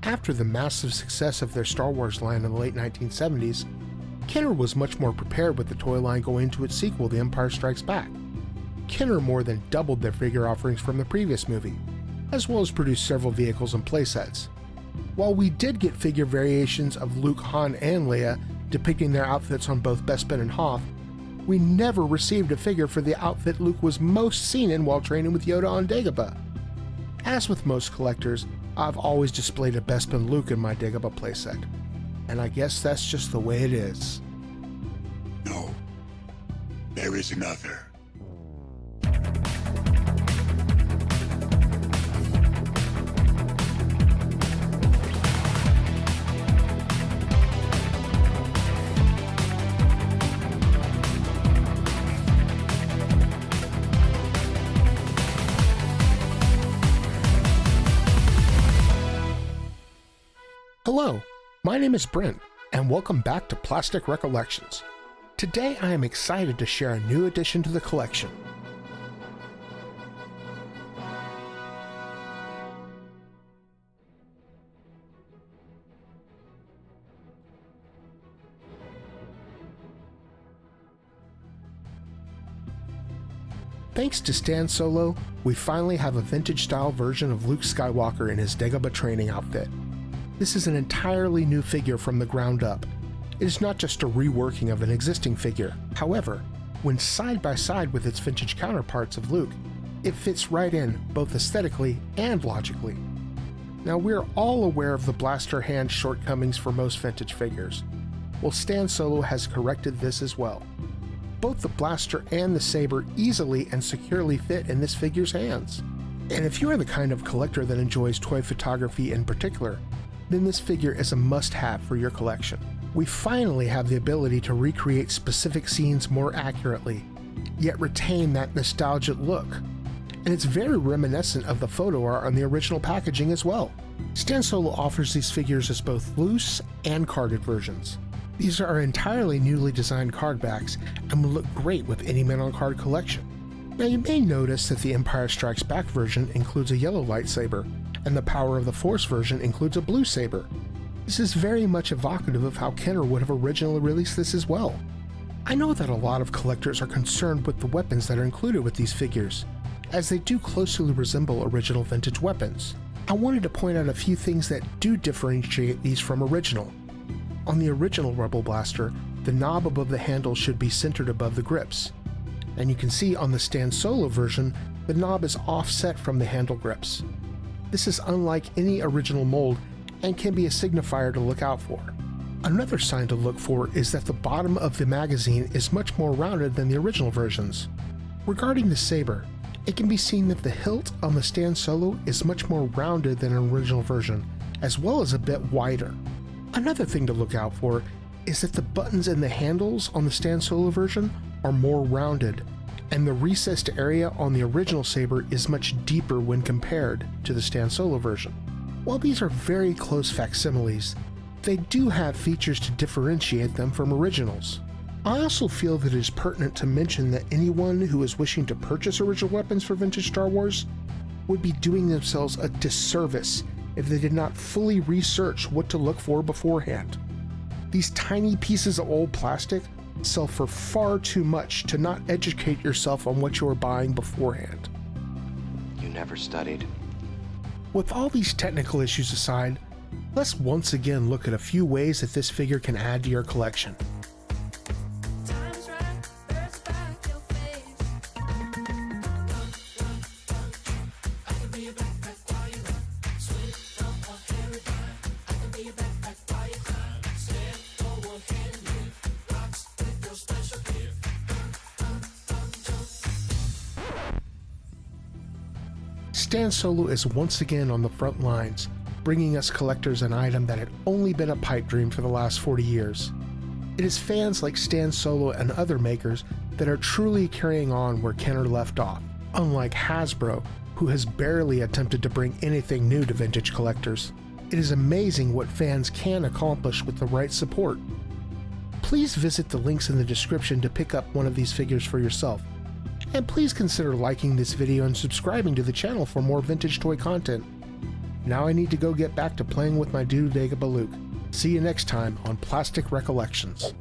After the massive success of their Star Wars line in the late 1970s, Kenner was much more prepared with the toy line going into its sequel, The Empire Strikes Back. Kenner more than doubled their figure offerings from the previous movie, as well as produced several vehicles and playsets. While we did get figure variations of Luke, Han, and Leia depicting their outfits on both Bespin and Hoth, we never received a figure for the outfit Luke was most seen in while training with Yoda on Dagobah. As with most collectors, I've always displayed a Bespin Luke in my Dagobah playset, and I guess that's just the way it is. No, there is another. Hello, my name is Brent, and welcome back to Plastic Recollections. Today I am excited to share a new addition to the collection. Thanks to Stan Solo, we finally have a vintage-style version of Luke Skywalker in his Dagobah training outfit. This is an entirely new figure from the ground up. It is not just a reworking of an existing figure. However, when side by side with its vintage counterparts of Luke, it fits right in, both aesthetically and logically. Now, we're all aware of the blaster hand shortcomings for most vintage figures. Well, Stan Solo has corrected this as well. Both the blaster and the saber easily and securely fit in this figure's hands. And if you are the kind of collector that enjoys toy photography in particular, then this figure is a must-have for your collection. We finally have the ability to recreate specific scenes more accurately, yet retain that nostalgic look. And it's very reminiscent of the photo art on the original packaging as well. Stan Solo offers these figures as both loose and carded versions. These are entirely newly designed card backs and will look great with any Men on Card collection. Now, you may notice that the Empire Strikes Back version includes a yellow lightsaber, and the Power of the Force version includes a blue saber. This is very much evocative of how Kenner would have originally released this as well. I know that a lot of collectors are concerned with the weapons that are included with these figures, as they do closely resemble original vintage weapons. I wanted to point out a few things that do differentiate these from original. On the original Rebel Blaster, the knob above the handle should be centered above the grips, and you can see on the Stan Solo version, the knob is offset from the handle grips. This is unlike any original mold and can be a signifier to look out for. Another sign to look for is that the bottom of the magazine is much more rounded than the original versions. Regarding the saber, it can be seen that the hilt on the Stan Solo is much more rounded than an original version, as well as a bit wider. Another thing to look out for is that the buttons and the handles on the Stan Solo version are more rounded, and the recessed area on the original saber is much deeper when compared to the Stan Solo version. While these are very close facsimiles, they do have features to differentiate them from originals. I also feel that it is pertinent to mention that anyone who is wishing to purchase original weapons for vintage Star Wars would be doing themselves a disservice if they did not fully research what to look for beforehand. These tiny pieces of old plastic sell for far too much to not educate yourself on what you are buying beforehand. You never studied. With all these technical issues aside, let's once again look at a few ways that this figure can add to your collection. Stan Solo is once again on the front lines, bringing us collectors an item that had only been a pipe dream for the last 40 years. It is fans like Stan Solo and other makers that are truly carrying on where Kenner left off, unlike Hasbro, who has barely attempted to bring anything new to vintage collectors. It is amazing what fans can accomplish with the right support. Please visit the links in the description to pick up one of these figures for yourself. And please consider liking this video and subscribing to the channel for more vintage toy content. Now I need to go get back to playing with my dude Dagobah Luke. See you next time on Plastic Recollections.